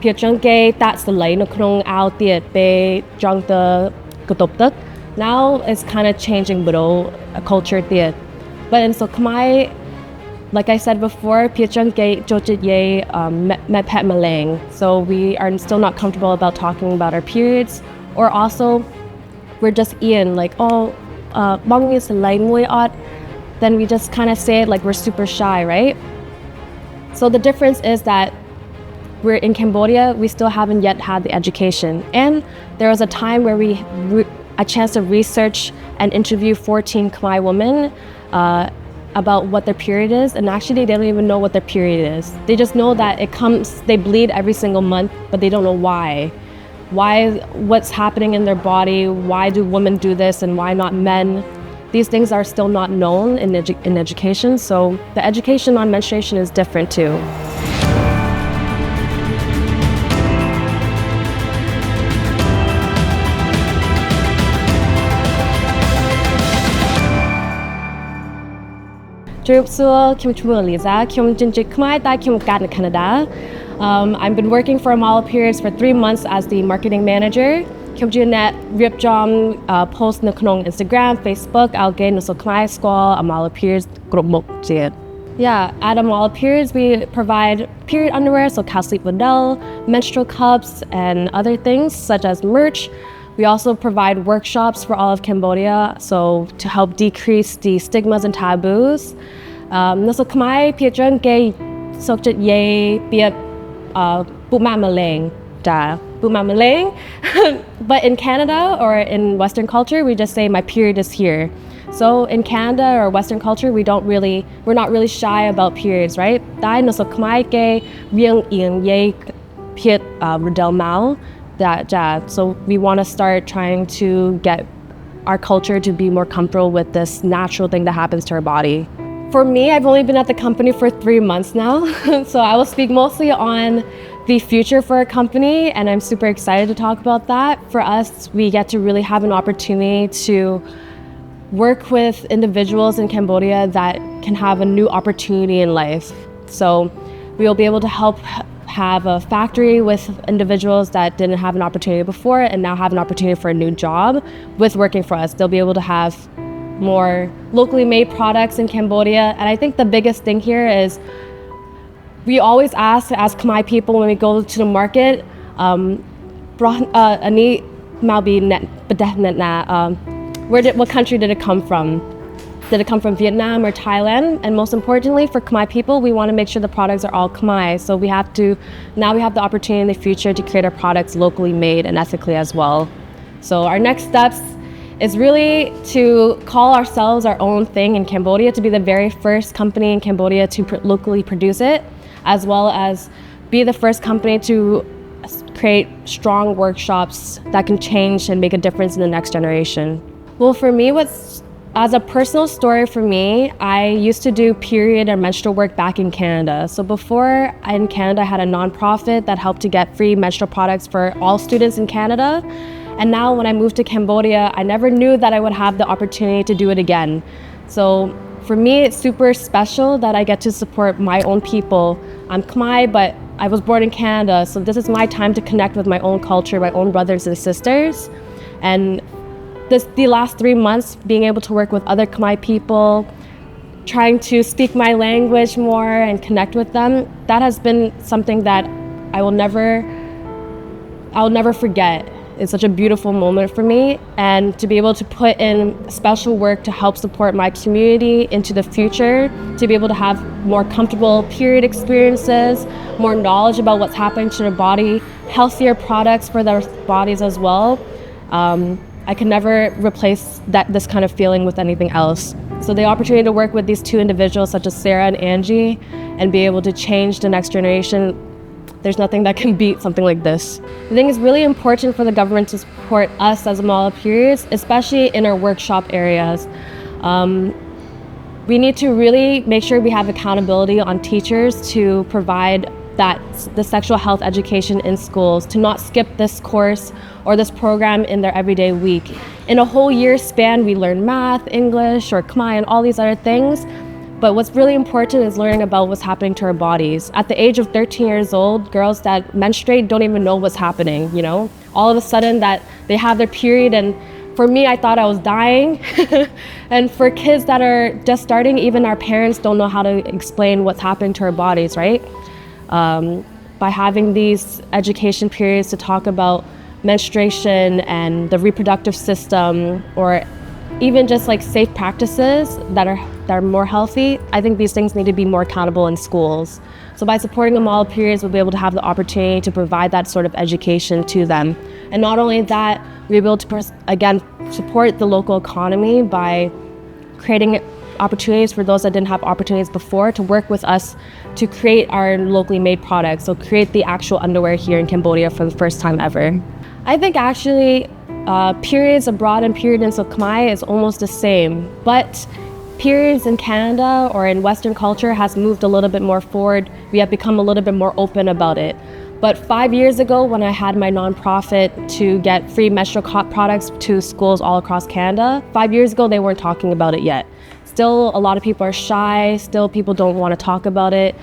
Pia Chunke, that's the line of out the be junk the kutoptuk. Now it's kind of changing below a culture there. But in so Khmer, like I said before, Pia Chunke Jojit Ye met pet malang. So we are still not comfortable about talking about our periods. Or also, we're just Ian, like, oh, mong is a line way odd. Then we just kind of say it like we're super shy, right? So the difference is that we're in Cambodia, we still haven't yet had the education. And there was a time where we a chance to research and interview 14 Khmer women about what their period is, and actually they don't even know what their period is. They just know that it comes, they bleed every single month, but they don't know why. What's happening in their body, why do women do this and why not men? These things are still not known in education, so the education on menstruation is different too. Allisa Lim, Canada. I've been working for Amala Periods for 3 months as the marketing manager. Post on Instagram, Facebook, Amala Periods. Yeah, at Amala Periods, we provide period underwear, so PkaSla Vidal, menstrual cups, and other things such as merch. We also provide workshops for all of Cambodia, so to help decrease the stigmas and taboos. So Khmer Pia Chunke Sokjit Ye Pia Buma Malang. But in Canada or in Western culture, we just say my period is here. So in Canada or Western culture, we're not really shy about periods, right? So Khmer Ke Riang Iang Ye Piet Rodel Mao. So we want to start trying to get our culture to be more comfortable with this natural thing that happens to our body. For me, I've only been at the company for 3 months now, so I will speak mostly on the future for our company, and I'm super excited to talk about that. For us, we get to really have an opportunity to work with individuals in Cambodia that can have a new opportunity in life. So we will be able to help have a factory with individuals that didn't have an opportunity before and now have an opportunity for a new job with working for us. They'll be able to have more locally made products in Cambodia. And I think the biggest thing here is we always ask as Khmer people when we go to the market, what country did it come from? Did it come from Vietnam or Thailand? And most importantly, for Khmer people, we want to make sure the products are all Khmer. So we have the opportunity in the future to create our products locally made and ethically as well. So our next steps is really to call ourselves our own thing in Cambodia, to be the very first company in Cambodia to locally produce it, as well as be the first company to create strong workshops that can change and make a difference in the next generation. Well, for me, as a personal story for me, I used to do period and menstrual work back in Canada. So before in Canada, I had a nonprofit that helped to get free menstrual products for all students in Canada. And now when I moved to Cambodia, I never knew that I would have the opportunity to do it again. So for me, it's super special that I get to support my own people. I'm Khmer, but I was born in Canada, so this is my time to connect with my own culture, my own brothers and sisters. And the last 3 months, being able to work with other Khmer people, trying to speak my language more and connect with them, that has been something that I will never forget. It's such a beautiful moment for me, and to be able to put in special work to help support my community into the future, to be able to have more comfortable period experiences, more knowledge about what's happening to their body, healthier products for their bodies as well. I can never replace this kind of feeling with anything else. So the opportunity to work with these two individuals such as Sarah and Angie and be able to change the next generation, there's nothing that can beat something like this. I think it's really important for the government to support us as Amala Periods, especially in our workshop areas. We need to really make sure we have accountability on teachers to provide the sexual health education in schools, to not skip this course or this program in their everyday week. In a whole year span, we learn math, English, or Khmer, and all these other things. But what's really important is learning about what's happening to our bodies. At the age of 13 years old, girls that menstruate don't even know what's happening, you know? All of a sudden that they have their period, and for me, I thought I was dying. And for kids that are just starting, even our parents don't know how to explain what's happening to our bodies, right? By having these education periods to talk about menstruation and the reproductive system, or even just like safe practices that are more healthy, I think these things need to be more accountable in schools. So by supporting Amala Periods, we'll be able to have the opportunity to provide that sort of education to them. And not only that, we'll be able to, again, support the local economy by creating opportunities for those that didn't have opportunities before to work with us to create our locally made products. So create the actual underwear here in Cambodia for the first time ever. I think actually periods abroad and period in Khmer is almost the same, but periods in Canada or in Western culture has moved a little bit more forward. We have become a little bit more open about it. But 5 years ago, when I had my nonprofit to get free menstrual products to schools all across Canada, 5 years ago, they weren't talking about it yet. Still, a lot of people are shy. Still, people don't want to talk about it.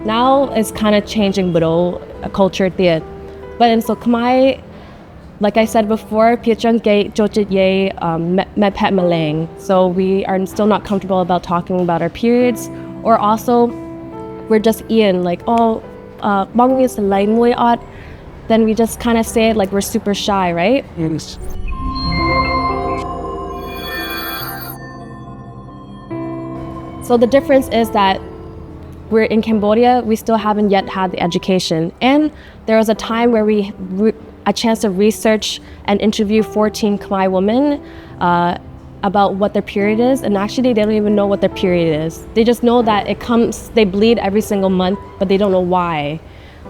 Now it's kind of changing a culture. But in Khmer, like I said before, so we are still not comfortable about talking about our periods, or also we're just like, oh, then we just kind of say it like we're super shy, right? Yes. So the difference is that we're in Cambodia, we still haven't yet had the education. And there was a time where we a chance to research and interview 14 Khmer women about what their period is, and actually they don't even know what their period is. They just know that it comes, they bleed every single month, but they don't know why.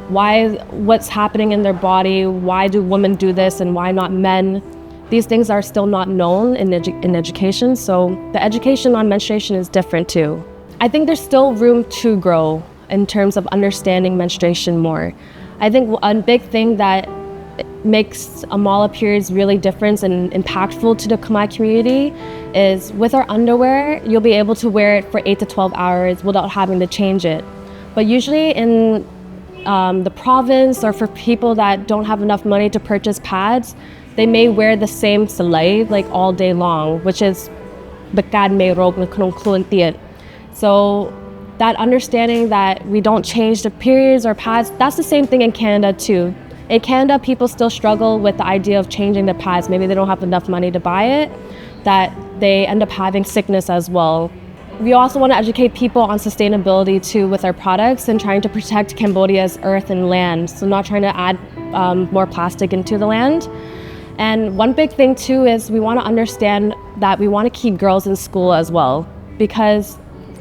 What's happening in their body, why do women do this and why not men? These things are still not known in education, so the education on menstruation is different too. I think there's still room to grow in terms of understanding menstruation more. I think a big thing that makes Amala Periods really different and impactful to the Khmer community is with our underwear, you'll be able to wear it for 8 to 12 hours without having to change it. But usually in the province, or for people that don't have enough money to purchase pads, they may wear the same salay like all day long, which is so that understanding that we don't change the periods or pads, that's the same thing in Canada too. In Canada, people still struggle with the idea of changing the pads. Maybe they don't have enough money to buy it, that they end up having sickness as well. We also want to educate people on sustainability too with our products and trying to protect Cambodia's earth and land. So not trying to add more plastic into the land. And one big thing too is we want to understand that we want to keep girls in school as well, because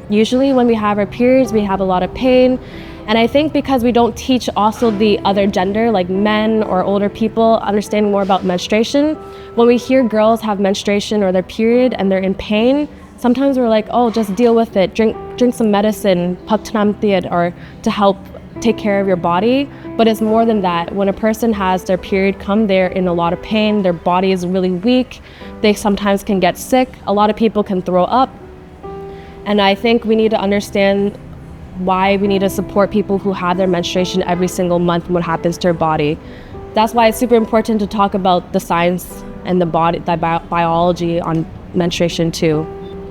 usually when we have our periods, we have a lot of pain. And I think because we don't teach also the other gender, like men or older people, understanding more about menstruation, when we hear girls have menstruation or their period and they're in pain, sometimes we're like, oh, just deal with it, drink some medicine, or to help take care of your body. But it's more than that. When a person has their period come, they're in a lot of pain, their body is really weak, they sometimes can get sick, a lot of people can throw up. And I think we need to understand why we need to support people who have their menstruation every single month and what happens to their body. That's why it's super important to talk about the science and the biology on menstruation too.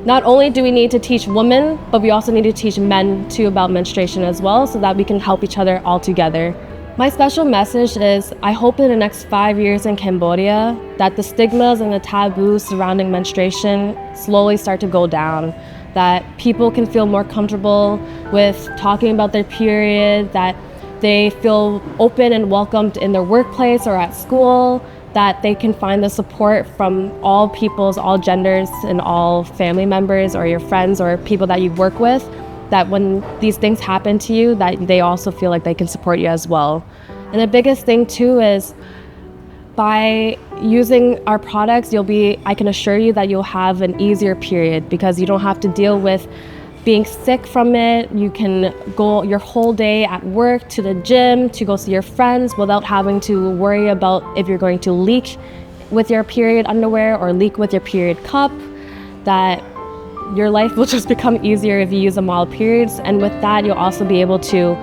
Not only do we need to teach women, but we also need to teach men too about menstruation as well, so that we can help each other all together. My special message is, I hope in the next 5 years in Cambodia that the stigmas and the taboos surrounding menstruation slowly start to go down, that people can feel more comfortable with talking about their period, that they feel open and welcomed in their workplace or at school, that they can find the support from all peoples, all genders, and all family members or your friends or people that you work with, that when these things happen to you, that they also feel like they can support you as well. And the biggest thing too is, by using our products, I can assure you that you'll have an easier period, because you don't have to deal with being sick from it. You can go your whole day at work, to the gym, to go see your friends without having to worry about if you're going to leak with your period underwear or leak with your period cup, that your life will just become easier if you use Amala Periods. And with that, you'll also be able to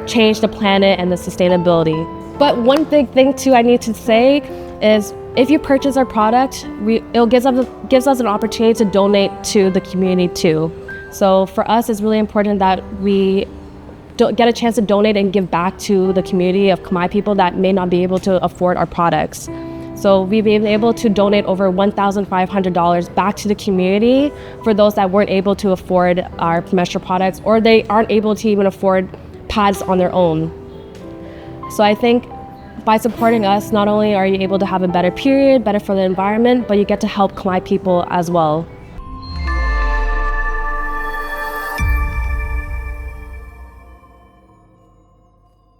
change the planet and the sustainability. But one big thing too I need to say is if you purchase our product, it gives us an opportunity to donate to the community too. So for us, it's really important that we get a chance to donate and give back to the community of Khmer people that may not be able to afford our products. So we've been able to donate over $1,500 back to the community for those that weren't able to afford our menstrual products, or they aren't able to even afford pads on their own. So I think by supporting us, not only are you able to have a better period, better for the environment, but you get to help Khmer people as well.